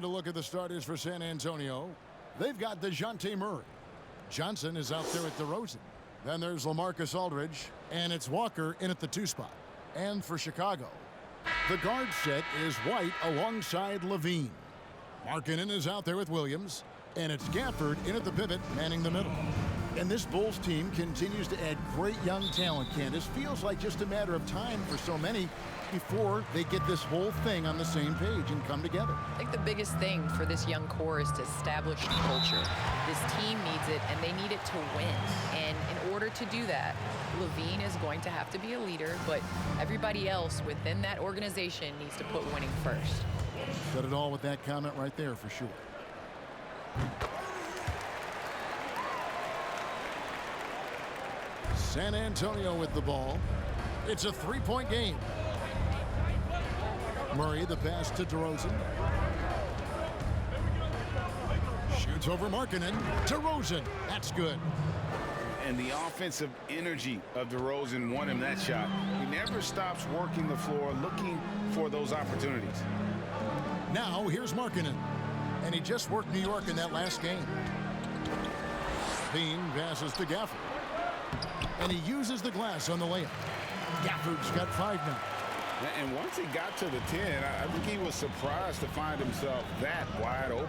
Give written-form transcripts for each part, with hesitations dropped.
To look at the starters for San Antonio, they've got DeJounte Murray. Johnson is out there at DeRozan. Then there's LaMarcus Aldridge, and it's Walker in at the 2 spot. And for Chicago, the guard set is White alongside Levine. Markkanen is out there with Williams, and it's Gafford in at the pivot, manning the middle. And this Bulls team continues to add great young talent, Candace. Feels like just a matter of time for so many before they get this whole thing on the same page and come together. I think the biggest thing for this young core is to establish culture. This team needs it, and they need it to win. And in order to do that, Levine is going to have to be a leader, but everybody else within that organization needs to put winning first. Said it all with that comment right there for sure. San Antonio with the ball. It's a 3-point game. Murray, the pass to DeRozan. Shoots over Markkanen. DeRozan. That's good. And the offensive energy of DeRozan won him that shot. He never stops working the floor, looking for those opportunities. Now, here's Markkanen. And he just worked New York in that last game. Bean passes to Gafford. And he uses the glass on the layup. Gafford's got 5 now. And once he got to the 10, I think he was surprised to find himself that wide open.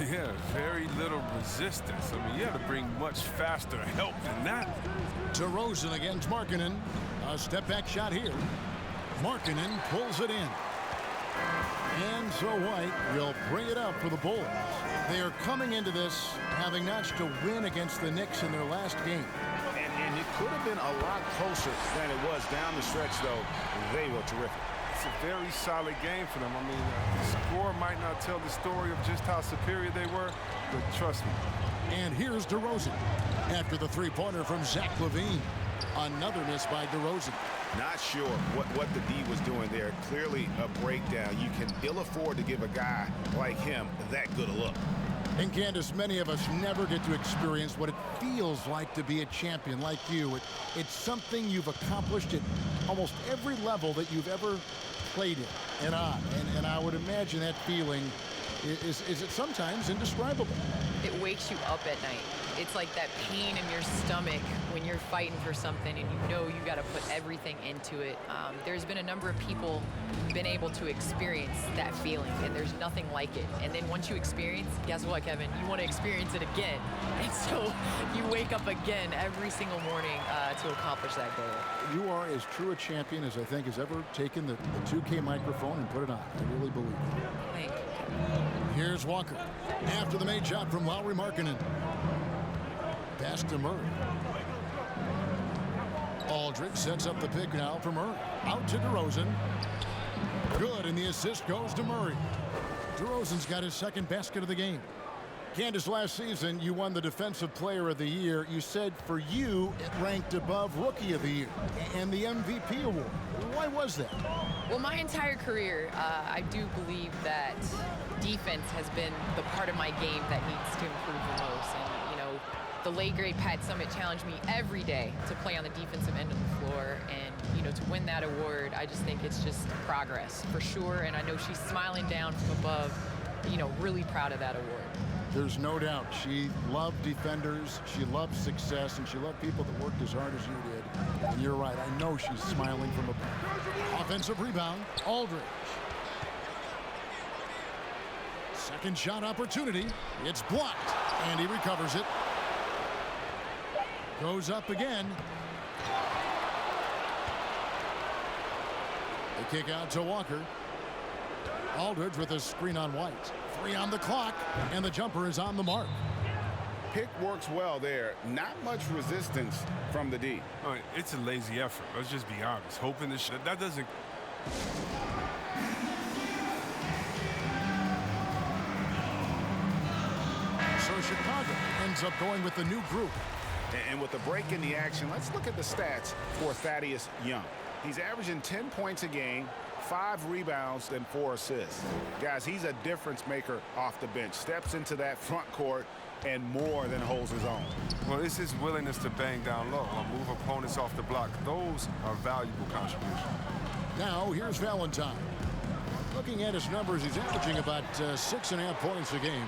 Yeah, very little resistance. I mean, you had to bring much faster help than that. DeRozan against Markkanen. A step-back shot here. Markkanen pulls it in. And so White will bring it up for the Bulls. They are coming into this having notched a win against the Knicks in their last game. And it could have been a lot closer than it was down the stretch, though. They were terrific. It's a very solid game for them. I mean, the score might not tell the story of just how superior they were, but trust me. And here's DeRozan after the 3-pointer from Zach LaVine. Another miss by DeRozan. Not sure what the D was doing there. Clearly a breakdown. You can ill afford to give a guy like him that good a look. And Candace, many of us never get to experience what it feels like to be a champion like you. It's something you've accomplished at almost every level that you've ever played in and on. And I would imagine that feeling is it sometimes indescribable. It wakes you up at night. It's like that pain in your stomach when you're fighting for something and you know you got to put everything into it. There's been a number of people been able to experience that feeling, and there's nothing like it. And then once you experience, guess what, Kevin? You want to experience it again. And so you wake up again every single morning to accomplish that goal. You are as true a champion as I think has ever taken the 2K microphone and put it on. I really believe it. Thank you. Here's Walker after the made shot from Lauri Markkanen. Pass to Murray. Aldridge sets up the pick now for Murray. Out to DeRozan. Good, and the assist goes to Murray. DeRozan's got his second basket of the game. Candace, last season you won the Defensive Player of the Year. You said for you it ranked above Rookie of the Year and the MVP award. Why was that? Well, my entire career, I do believe that defense has been the part of my game that needs to improve the most. And, you know, the late great Pat Summitt challenged me every day to play on the defensive end of the floor. And, you know, to win that award, I just think it's just progress for sure. And I know she's smiling down from above, you know, really proud of that award. There's no doubt she loved defenders, she loved success, and she loved people that worked as hard as you did. And you're right, I know she's smiling from above. Offensive rebound, Aldridge. Second shot opportunity. It's blocked, and he recovers it. Goes up again. The kick out to Walker. Aldridge with a screen on White. 3 on the clock, and the jumper is on the mark. Pick works well there. Not much resistance from the D. I mean, it's a lazy effort. Let's just be honest. Hoping this that doesn't. So Chicago ends up going with the new group. And with the break in the action, let's look at the stats for Thaddeus Young. He's averaging 10 points a game, 5 rebounds, and 4 assists. Guys, he's a difference maker off the bench. Steps into that front court and more than holds his own. Well, it's his willingness to bang down low or move opponents off the block. Those are valuable contributions. Now, here's Valentine. Looking at his numbers, he's averaging about 6.5 points a game.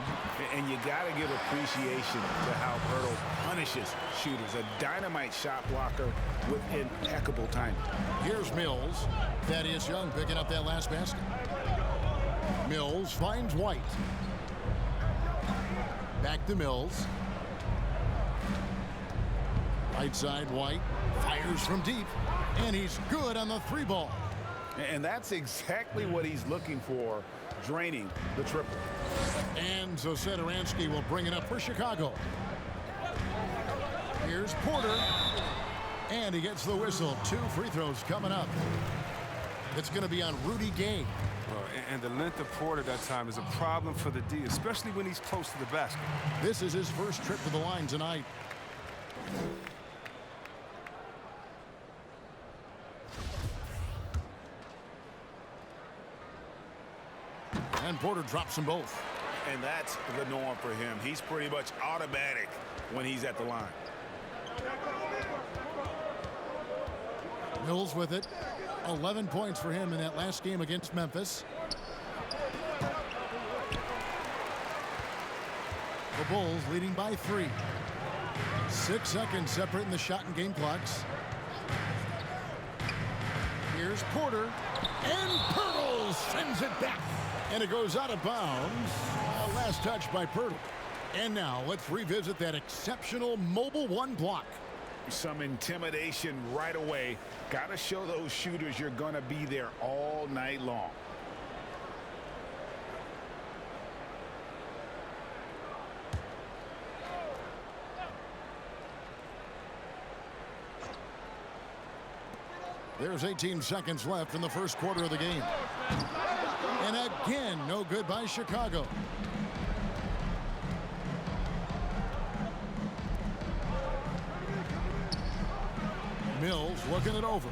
And you got to give appreciation to how Pirtle punishes shooters. A dynamite shot blocker with impeccable timing. Here's Mills. Thaddeus Young picking up that last basket. Mills finds White. Back to Mills. Right side, White fires from deep, and he's good on the 3 ball. And that's exactly what he's looking for, draining the triple. And so Satoransky will bring it up for Chicago. Here's Porter, and he gets the whistle. 2 free throws coming up. It's going to be on Rudy Gay. And the length of Porter that time is a problem for the D, especially when he's close to the basket. This is his first trip to the line tonight. And Porter drops them both. And that's the norm for him. He's pretty much automatic when he's at the line. Mills with it. 11 points for him in that last game against Memphis. The Bulls leading by 3. 6 seconds separating the shot and game clocks. Here's Porter. And Pirtle sends it back. And it goes out of bounds. Last touch by Pirtle. And now let's revisit that exceptional mobile 1 block. Some intimidation right away. Got to show those shooters you're going to be there all night long. There's 18 seconds left in the first quarter of the game. And again, no good by Chicago. Mills looking it over.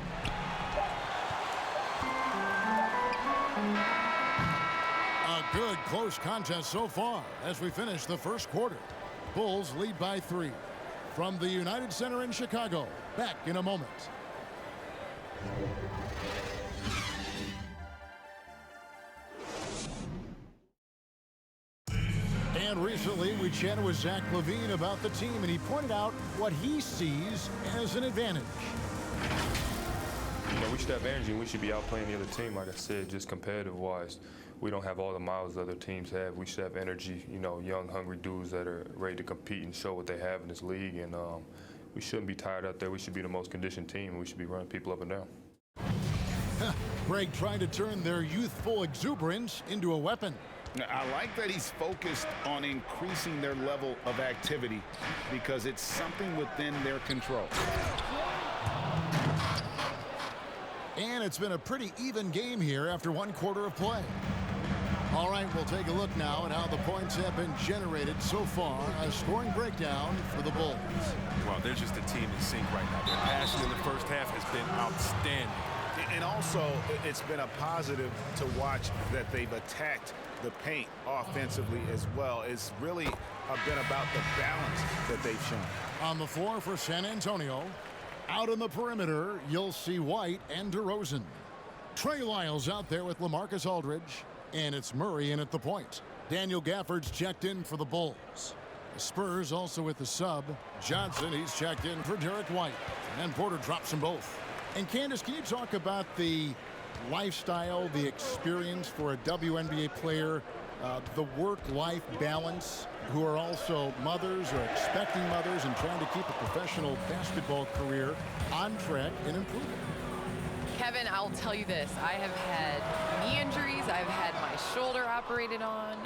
A good close contest so far as we finish the first quarter. Bulls lead by 3. From the United Center in Chicago, back in a moment. And recently we chatted with Zach LaVine about the team, and he pointed out what he sees as an advantage. You know, we should have energy and we should be outplaying the other team. Like I said, just competitive-wise, we don't have all the miles other teams have. We should have energy, you know, young, hungry dudes that are ready to compete and show what they have in this league. And we shouldn't be tired out there. We should be the most conditioned team, and we should be running people up and down. Greg trying to turn their youthful exuberance into a weapon. I like that he's focused on increasing their level of activity because it's something within their control. And it's been a pretty even game here after 1 quarter of play. All right, we'll take a look now at how the points have been generated so far. A scoring breakdown for the Bulls. Well, they're just a team in sync right now. Their passing in the first half has been outstanding. And also, it's been a positive to watch that they've attacked the paint offensively as well. It's really been about the balance that they've shown. On the floor for San Antonio, out on the perimeter, you'll see White and DeRozan. Trey Lyles out there with LaMarcus Aldridge, and it's Murray in at the point. Daniel Gafford's checked in for the Bulls. The Spurs also with the sub. Johnson, he's checked in for Derek White. And Porter drops them both. And Candace, can you talk about the lifestyle, the experience for a WNBA player, the work-life balance, who are also mothers or expecting mothers and trying to keep a professional basketball career on track and improving? Kevin, I'll tell you this. I have had knee injuries. I've had my shoulder operated on.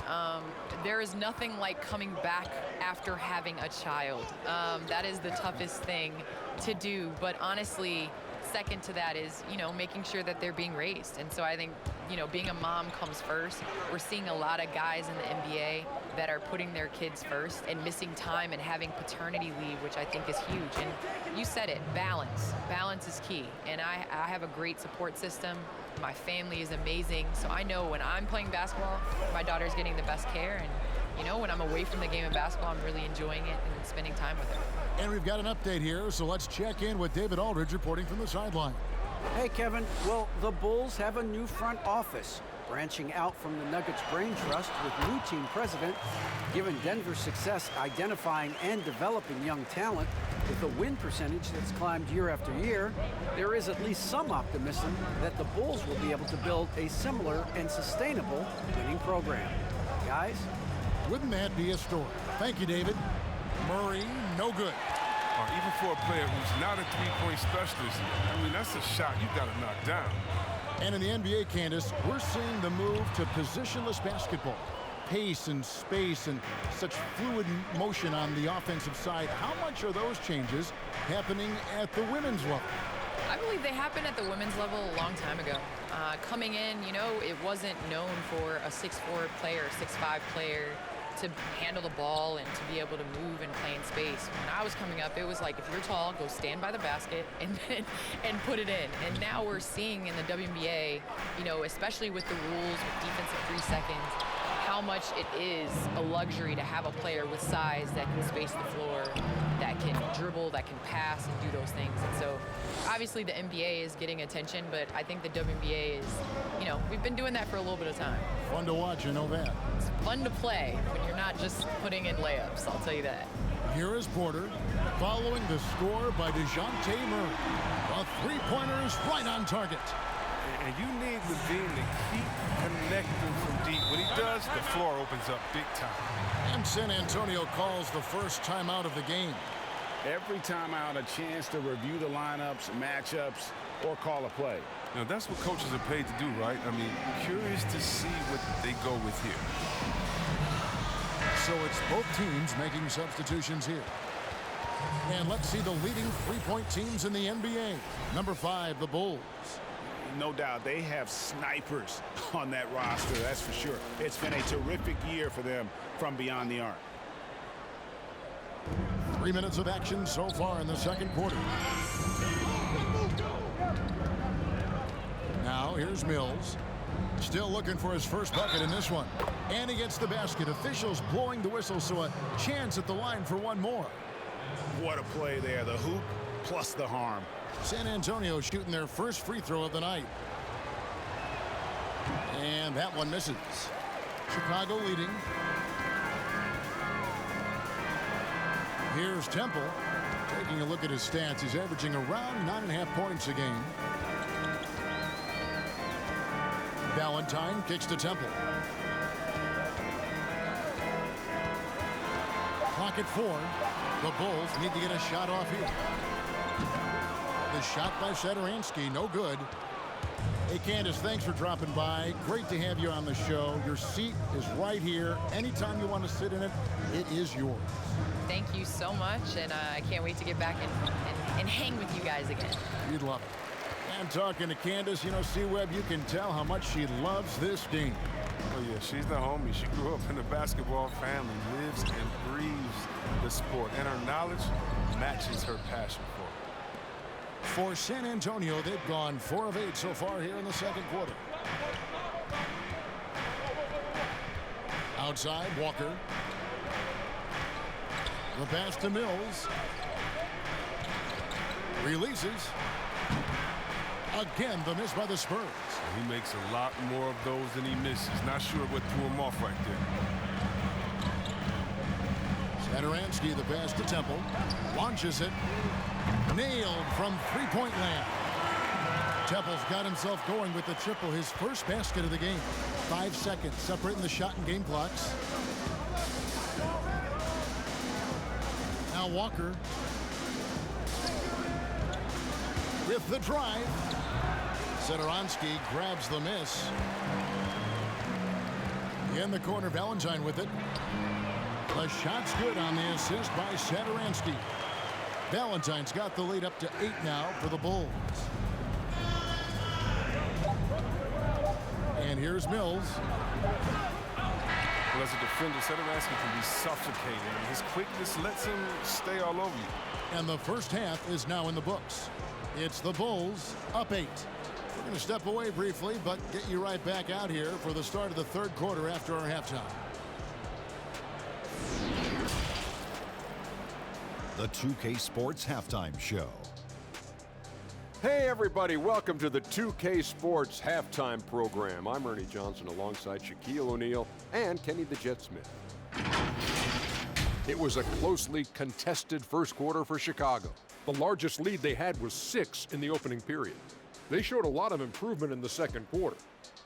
There is nothing like coming back after having a child. That is the toughest thing to do. But honestly, second to that is, you know, making sure that they're being raised. And so I think, you know, being a mom comes first. We're seeing a lot of guys in the NBA that are putting their kids first and missing time and having paternity leave, which I think is huge. And you said it, balance. Balance is key. And I have a great support system. My family is amazing. So I know when I'm playing basketball, my daughter's getting the best care. And, you know, when I'm away from the game of basketball, I'm really enjoying it and spending time with her. And we've got an update here, so let's check in with David Aldridge reporting from the sideline. Hey, Kevin. Well, the Bulls have a new front office. branching out from the Nuggets brain trust with new team president. Given Denver's success identifying and developing young talent with a win percentage that's climbed year after year, there is at least some optimism that the Bulls will be able to build a similar and sustainable winning program. Guys? Wouldn't that be a story? Thank you, David. Murray, no good. Even for a player who's not a three-point specialist, I mean, that's a shot you got to knock down. And in the NBA, Candace, we're seeing the move to positionless basketball. Pace and space and such fluid motion on the offensive side. How much are those changes happening at the women's level? I believe they happened at the women's level a long time ago. Coming in, you know, it wasn't known for a 6'4" player, 6'5" player to handle the ball and to be able to move and play in space. When I was coming up, it was like, if you're tall, go stand by the basket and put it in. And now we're seeing in the WNBA, you know, especially with the rules, with defensive 3 seconds, how much it is a luxury to have a player with size that can space the floor, that can dribble, that can pass and do those things. And so obviously the NBA is getting attention, but I think the WNBA is, you know, we've been doing that for a little bit of time. Fun to watch, you know that. It's fun to play when you're not just putting in layups, I'll tell you that. Here is Porter following the score by DeJounte Murray. A three-pointer is right on target. And you need Levine to keep connecting from deep. When he does, the floor opens up big time. And San Antonio calls the first timeout of the game. Every timeout, a chance to review the lineups, matchups, or call a play. You know, that's what coaches are paid to do, right? I mean, curious to see what they go with here. So it's both teams making substitutions here. And let's see the leading three-point teams in the NBA. Number 5, the Bulls. No doubt they have snipers on that roster, that's for sure. It's been a terrific year for them from beyond the arc. 3 minutes of action so far in the second quarter. Now here's Mills. Still looking for his first bucket in this one. And he gets the basket. Officials blowing the whistle, so a chance at the line for one more. What a play there. The hoop plus the harm. San Antonio shooting their first free throw of the night. And that one misses. Chicago leading. Here's Temple. Taking a look at his stats, he's averaging around 9.5 points a game. Valentine kicks to Temple. Clock at 4. The Bulls need to get a shot off here. The shot by Satoransky, no good. Hey, Candace, thanks for dropping by. Great to have you on the show. Your seat is right here. Anytime you want to sit in it, it is yours. Thank you so much, and I can't wait to get back and hang with you guys again. You'd love it. And talking to Candace, you know, C-Web, you can tell how much she loves this game. Oh, yeah, she's the homie. She grew up in a basketball family, lives and breathes the sport, and her knowledge matches her passion for it. For San Antonio, they've gone 4 of 8 so far here in the second quarter. Outside, Walker. The pass to Mills. Releases. Again, the miss by the Spurs. He makes a lot more of those than he misses. Not sure what threw him off right there. Satoransky, the pass to Temple. Launches it. Nailed from three-point land. Temple's got himself going with the triple, his first basket of the game. 5 seconds separating the shot and game clocks. Now Walker with the drive. Satoransky grabs the miss. In the corner, Valentine with it. The shot's good on the assist by Satoransky. Valentine's got the lead up to 8 now for the Bulls. And here's Mills. Well, as a defender, Satoransky can be suffocating. His quickness lets him stay all over you. And the first half is now in the books. It's the Bulls up 8. We're going to step away briefly, but get you right back out here for the start of the third quarter after our halftime. The 2K Sports Halftime Show. Hey everybody, welcome to the 2K Sports Halftime Program. I'm Ernie Johnson alongside Shaquille O'Neal and Kenny the Jet Smith. It was a closely contested first quarter for Chicago. The largest lead they had was 6 in the opening period. They showed a lot of improvement in the second quarter.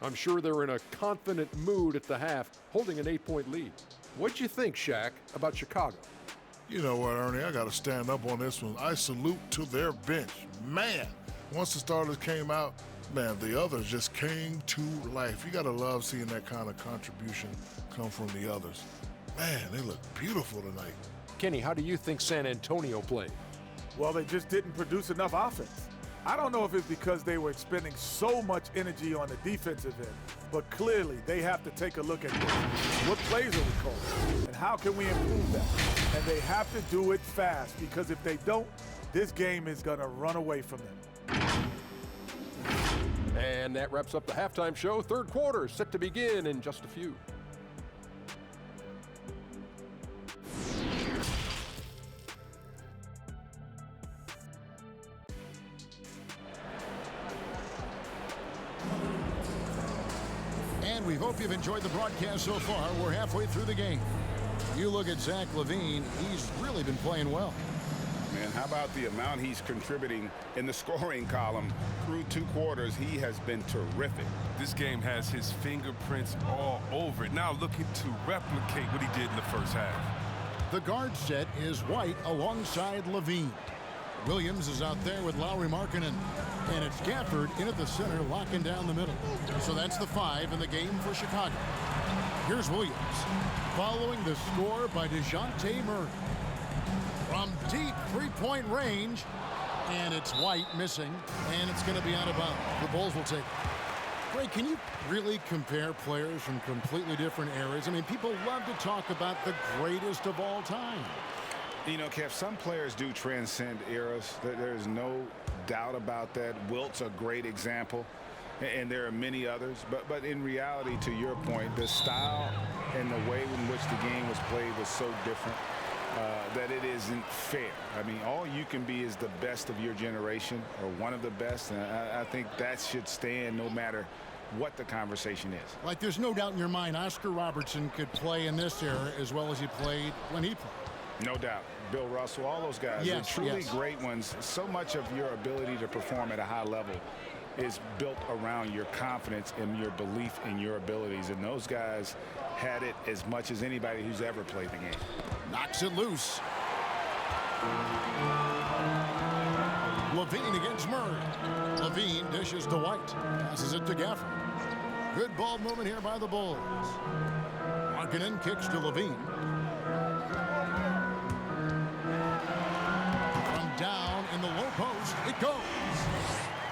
I'm sure they're in a confident mood at the half, holding an 8-point lead. What'd you think, Shaq, about Chicago? You know what, Ernie, I got to stand up on this one. I salute to their bench. Man, once the starters came out, man, the others just came to life. You got to love seeing that kind of contribution come from the others. Man, they look beautiful tonight. Kenny, how do you think San Antonio played? Well, they just didn't produce enough offense. I don't know if it's because they were expending so much energy on the defensive end, but clearly they have to take a look at this. What plays are we calling, and how can we improve that? And they have to do it fast, because if they don't, this game is going to run away from them. And that wraps up the halftime show. Third quarter set to begin in just a few. And we hope you've enjoyed the broadcast so far. We're halfway through the game. You look at Zach LaVine, he's really been playing well. Man, how about the amount he's contributing in the scoring column? Through 2 quarters, he has been terrific. This game has his fingerprints all over it. Now looking to replicate what he did in the first half. The guard set is White alongside LaVine. Williams is out there with Lauri Markkanen. And it's Gafford in at the center, locking down the middle. So that's the 5 in the game for Chicago. Here's Williams, following the score by DeJounte Murray. From deep three-point range, and it's White missing, and it's going to be out of bounds. The Bulls will take it. Ray, can you really compare players from completely different eras? I mean, people love to talk about the greatest of all time. You know, Kev, some players do transcend eras. There's no doubt about that. Wilt's a great example, and there are many others. But in reality, to your point, the style and the way in which the game was played was so different that it isn't fair. I mean, all you can be is the best of your generation, or one of the best, and I think that should stand no matter what the conversation is. Like, there's no doubt in your mind Oscar Robertson could play in this era as well as he played when he played. No doubt. Bill Russell, all those guys, yes, they're truly yes. great ones. So much of your ability to perform at a high level is built around your confidence and your belief in your abilities. And those guys had it as much as anybody who's ever played the game. Knocks it loose. LaVine against Murray. LaVine dishes to White. Passes it to Gafford. Good ball movement here by the Bulls. Markkanen kicks to LaVine. From down in the low post, it goes.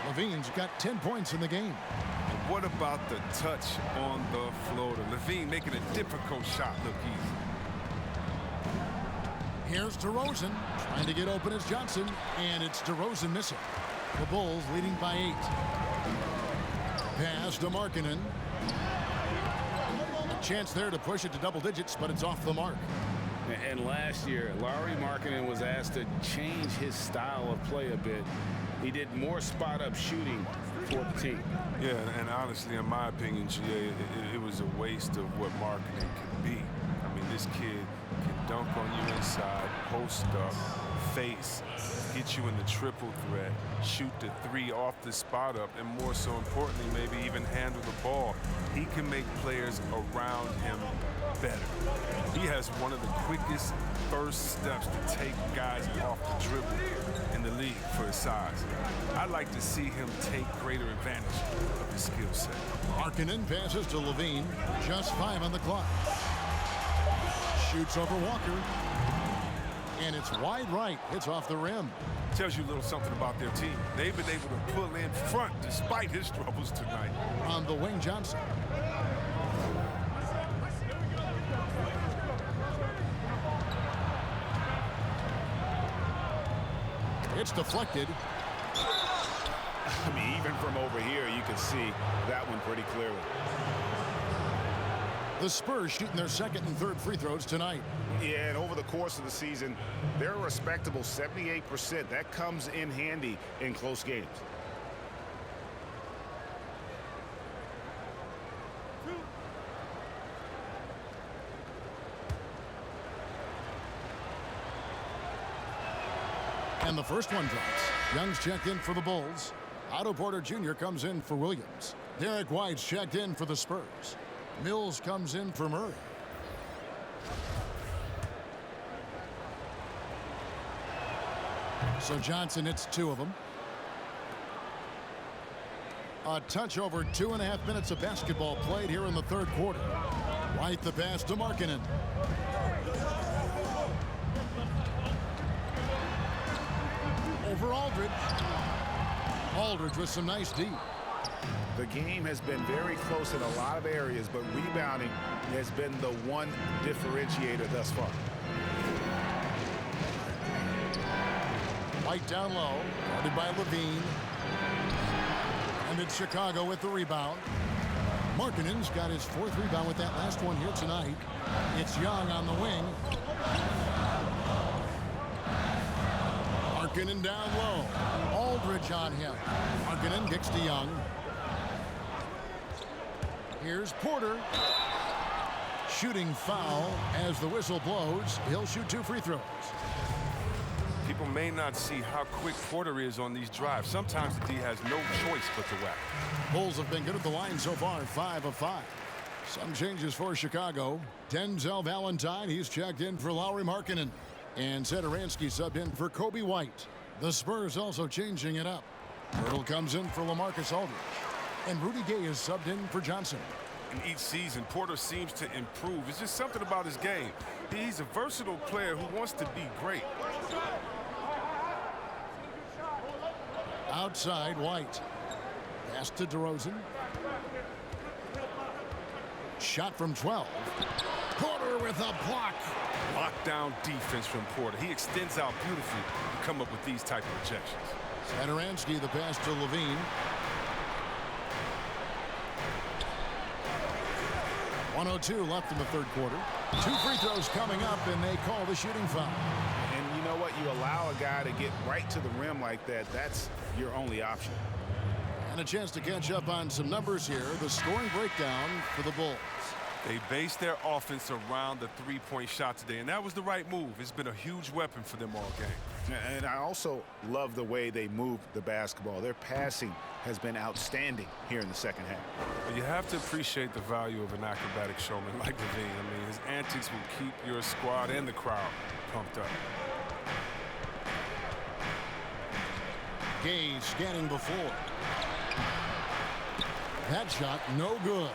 LaVine's got 10 points in the game. And what about the touch on the floater? LaVine making a difficult shot look easy. Here's DeRozan trying to get open as Johnson, and it's DeRozan missing. The Bulls leading by 8. Pass to Markkanen. A chance there to push it to double digits, but it's off the mark. And last year, Lauri Markkanen was asked to change his style of play a bit. He did more spot-up shooting for the team. Yeah, and honestly, in my opinion, GA, it was a waste of what Markkanen can be. I mean, this kid can dunk on you inside, post up, face, get you in the triple threat, shoot the 3 off the spot up, and more so importantly, maybe even handle the ball. He can make players around him better. He has one of the quickest first steps to take guys off the dribble in the league for his size. I'd like to see him take greater advantage of his skill set. Markkanen passes to LaVine. Just 5 on the clock. Shoots over Walker. And it's wide right. It's off the rim. Tells you a little something about their team. They've been able to pull in front despite his troubles tonight. On the wing, Johnson. It's deflected. I mean, even from over here, you can see that one pretty clearly. The Spurs shooting their second and third free throws tonight. Yeah, and over the course of the season, they're a respectable 78%. That comes in handy in close games. And the first one drops. Young's checked in for the Bulls. Otto Porter Jr. comes in for Williams. Derek White's checked in for the Spurs. Mills comes in for Murray. So Johnson hits 2 of them. A touch over 2.5 minutes of basketball played here in the third quarter. White the pass to Markkanen. Over Aldridge. Aldridge with some nice D. The game has been very close in a lot of areas, but rebounding has been the one differentiator thus far. White down low, guarded by Levine. And it's Chicago with the rebound. Markkanen's got his 4th rebound with that last one here tonight. It's Young on the wing. Markkanen down low. Aldridge on him. Markkanen kicks to Young. Here's Porter. Shooting foul as the whistle blows. He'll shoot 2 free throws. People may not see how quick Porter is on these drives. Sometimes the D has no choice but to whack. Bulls have been good at the line so far, 5 of 5. Some changes for Chicago. Denzel Valentine, he's checked in for Lauri Markkanen. And Satoransky subbed in for Kobe White. The Spurs also changing it up. Myrtle comes in for LaMarcus Aldridge. And Rudy Gay is subbed in for Johnson. In each season, Porter seems to improve. It's just something about his game. He's a versatile player who wants to be great. Outside, White. Pass to DeRozan. Shot from 12. Porter with a block. Lockdown defense from Porter. He extends out beautifully to come up with these type of rejections. Satoransky the pass to Levine. 1:02 left in the third quarter. 2 free throws coming up, and they call the shooting foul. And you know what? You allow a guy to get right to the rim like that. That's your only option. And a chance to catch up on some numbers here. The scoring breakdown for the Bulls. They base their offense around the three-point shot today, and that was the right move. It's been a huge weapon for them all game. And I also love the way they move the basketball. Their passing has been outstanding here in the second half. But you have to appreciate the value of an acrobatic showman like Levine. I mean, his antics will keep your squad and the crowd pumped up. Gay scanning before. That shot no good.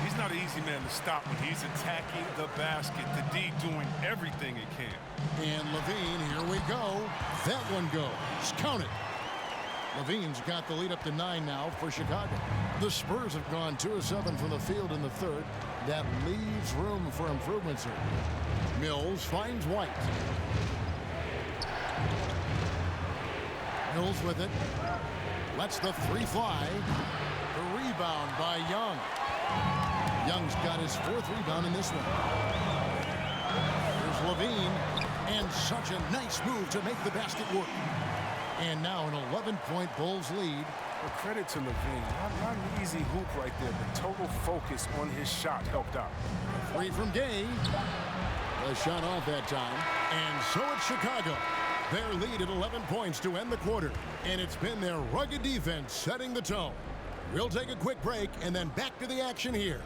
He's not an easy man to stop when he's attacking the basket. The D doing everything it can. And Levine, here we go. That one goes. Count it. Levine's got the lead up to 9 now for Chicago. The Spurs have gone 2 of 7 from the field in the third. That leaves room for improvements here. Mills finds White. Mills with it. Lets the 3 fly. The rebound by Young. Young's got his 4th rebound in this one. Here's Levine. And such a nice move to make the basket work. And now an 11-point Bulls lead. Well, credit to Levine. Not an easy hoop right there. The total focus on his shot helped out. 3 from Gay. The shot off that time. And so it's Chicago. Their lead at 11 points to end the quarter. And it's been their rugged defense setting the tone. We'll take a quick break and then back to the action here.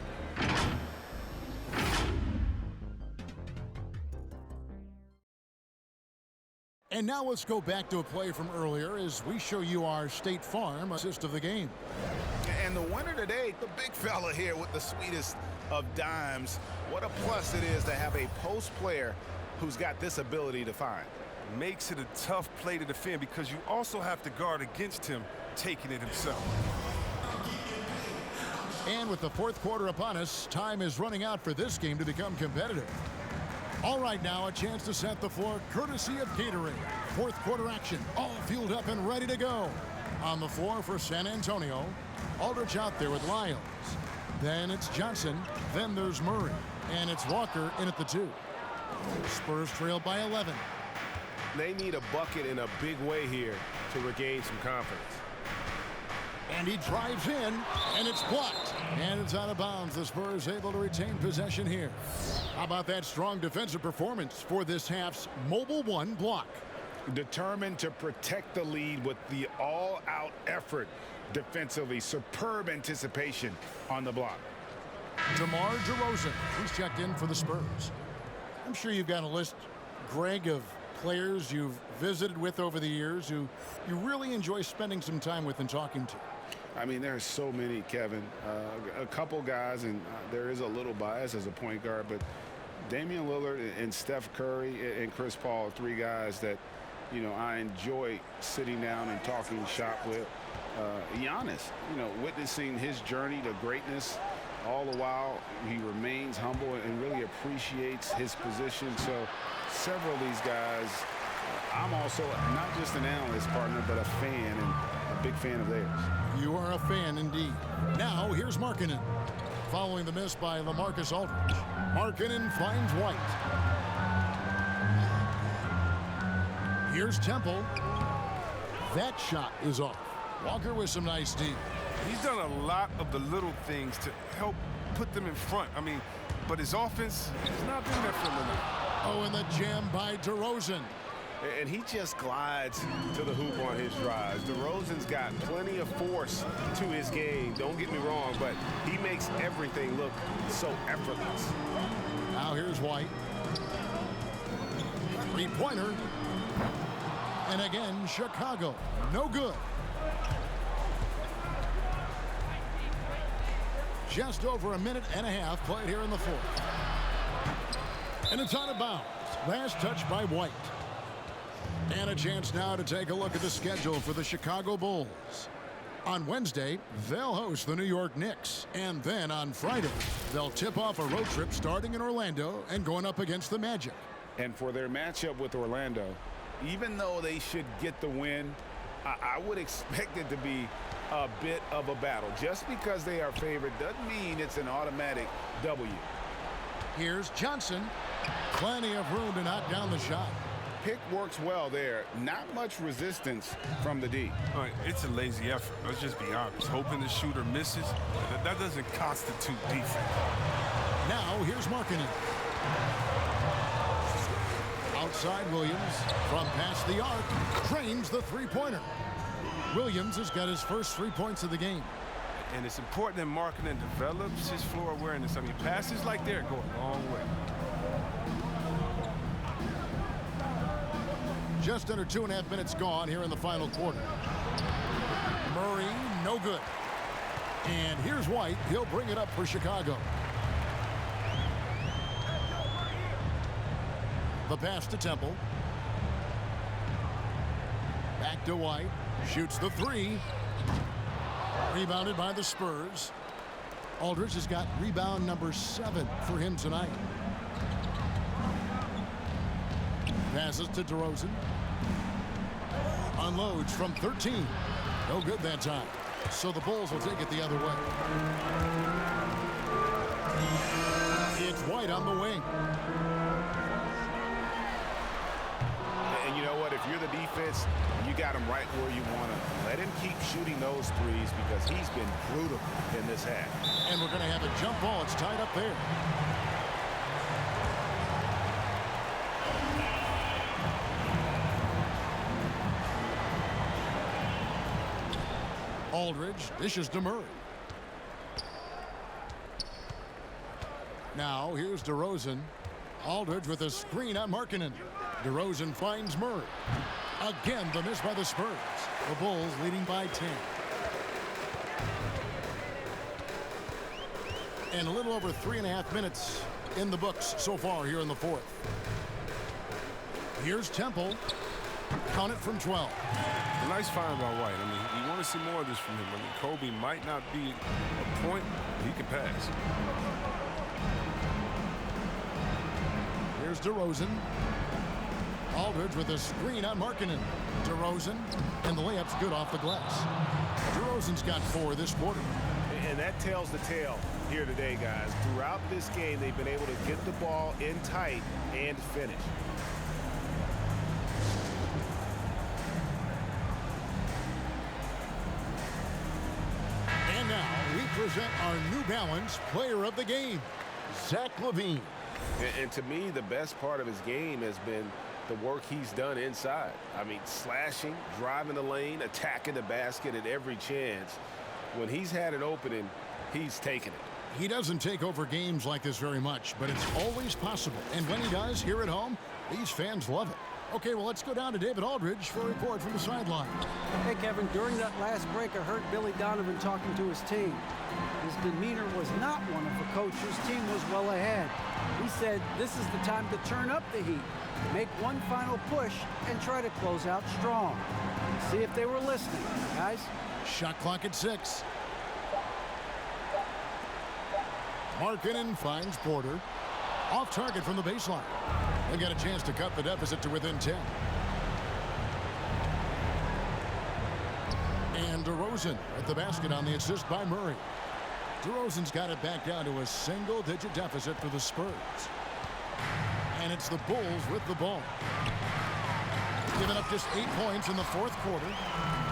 And now let's go back to a play from earlier as we show you our State Farm assist of the game. And the winner today, the big fella here with the sweetest of dimes. What a plus it is to have a post player who's got this ability to find. Makes it a tough play to defend because you also have to guard against him taking it himself. And with the fourth quarter upon us, time is running out for this game to become competitive. All right, now a chance to set the floor courtesy of Gatorade. Fourth quarter action, all fueled up and ready to go. On the floor for San Antonio, Aldridge out there with Lyles. Then it's Johnson, then there's Murray, and it's Walker in at the 2. Spurs trail by 11. They need a bucket in a big way here to regain some confidence. And he drives in, and it's blocked. And it's out of bounds. The Spurs able to retain possession here. How about that strong defensive performance for this half's Mobile One block? determined to protect the lead with the all-out effort defensively. Superb anticipation on the block. DeMar DeRozan, he's checked in for the Spurs. I'm sure you've got a list, Greg, of players you've visited with over the years who you really enjoy spending some time with and talking to. I mean, there are so many, Kevin. A couple guys, and there is a little bias as a point guard, but Damian Lillard and Steph Curry and Chris Paul are three guys that, you know, I enjoy sitting down and talking shop with. Giannis, you know, witnessing his journey to greatness. All the while, he remains humble and really appreciates his position. So several of these guys, I'm also not just an analyst partner, but a fan and a big fan of theirs. You are a fan indeed. Now, here's Markkanen. Following the miss by LaMarcus Aldridge. Markkanen finds White. Here's Temple. That shot is off. Walker with some nice D. He's done a lot of the little things to help put them in front. I mean, but his offense has not been there for him tonight. Oh, and the jam by DeRozan. And he just glides to the hoop on his drives. DeRozan's got plenty of force to his game. Don't get me wrong, but he makes everything look so effortless. Now here's White. Three-pointer. And again, Chicago. No good. Just over a minute and a half played here in the fourth. And it's out of bounds. Last touch by White. And a chance now to take a look at the schedule for the Chicago Bulls. On Wednesday, they'll host the New York Knicks. And then on Friday, they'll tip off a road trip starting in Orlando and going up against the Magic. And for their matchup with Orlando, even though they should get the win, I would expect it to be a bit of a battle. Just because they are favored doesn't mean it's an automatic W. Here's Johnson. Plenty of room to knock down the shot. Pick works well there. Not much resistance from the D. All right, it's a lazy effort. Let's just be honest. Hoping the shooter misses, that doesn't constitute defense. Now here's Markkanen. Outside Williams from past the arc. Trains the three-pointer. Williams has got his first 3 points of the game. And it's important that Markkanen develops his floor awareness. I mean, passes like they're going a long way. Just under 2.5 minutes gone here in the final quarter. Murray, no good. And here's White. He'll bring it up for Chicago. The pass to Temple. Back to White. Shoots the three. Rebounded by the Spurs. Aldridge has got rebound number 7 for him tonight. Passes to DeRozan. Unloads from 13. No good that time. So the Bulls will take it the other way. It's White on the wing. And you know what? If you're the defense, you got him right where you want him. Let him keep shooting those threes because he's been brutal in this half. And we're going to have a jump ball. It's tied up there. Aldridge dishes to Murray. Now here's DeRozan. Aldridge with a screen on Markkanen. DeRozan finds Murray. Again, the miss by the Spurs. The Bulls leading by 10. And a little over 3.5 minutes in the books so far here in the fourth. Here's Temple. Count it from 12. A nice find by White. I mean, you want to see more of this from him. I mean, Kobe might not be a point, but he can pass. Here's DeRozan. Aldridge with a screen on Markkanen. DeRozan, and the layup's good off the glass. DeRozan's got 4 this quarter. And that tells the tale here today, guys. Throughout this game, they've been able to get the ball in tight and finish. And now we present our New Balance Player of the Game, Zach LaVine. And to me, the best part of his game has been the work he's done inside. I mean, slashing, driving the lane, attacking the basket at every chance. When he's had an opening, he's taken it. He doesn't take over games like this very much, but it's always possible. And when he does, here at home, these fans love it. Okay, well, let's go down to David Aldridge for a report from the sideline. Hey, Kevin, during that last break, I heard Billy Donovan talking to his team. His demeanor was not one of a coach whose team was well ahead. He said this is the time to turn up the heat, make one final push, and try to close out strong. See if they were listening, guys. Shot clock at 6. Markkanen finds Porter. Off target from the baseline. They got a chance to cut the deficit to within 10. And DeRozan at the basket on the assist by Murray. DeRozan's got it back down to a single-digit deficit for the Spurs. And it's the Bulls with the ball. Giving up just 8 points in the fourth quarter.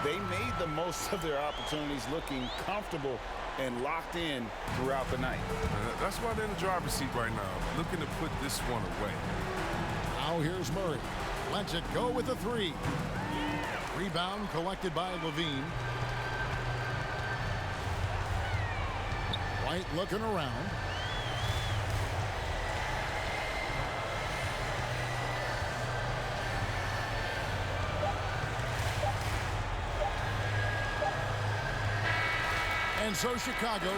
They made the most of their opportunities, looking comfortable and locked in throughout the night. That's why they're in the driver's seat right now, looking to put this one away. Now here's Murray. Lets it go with a 3. Rebound collected by Levine. White looking around. And so Chicago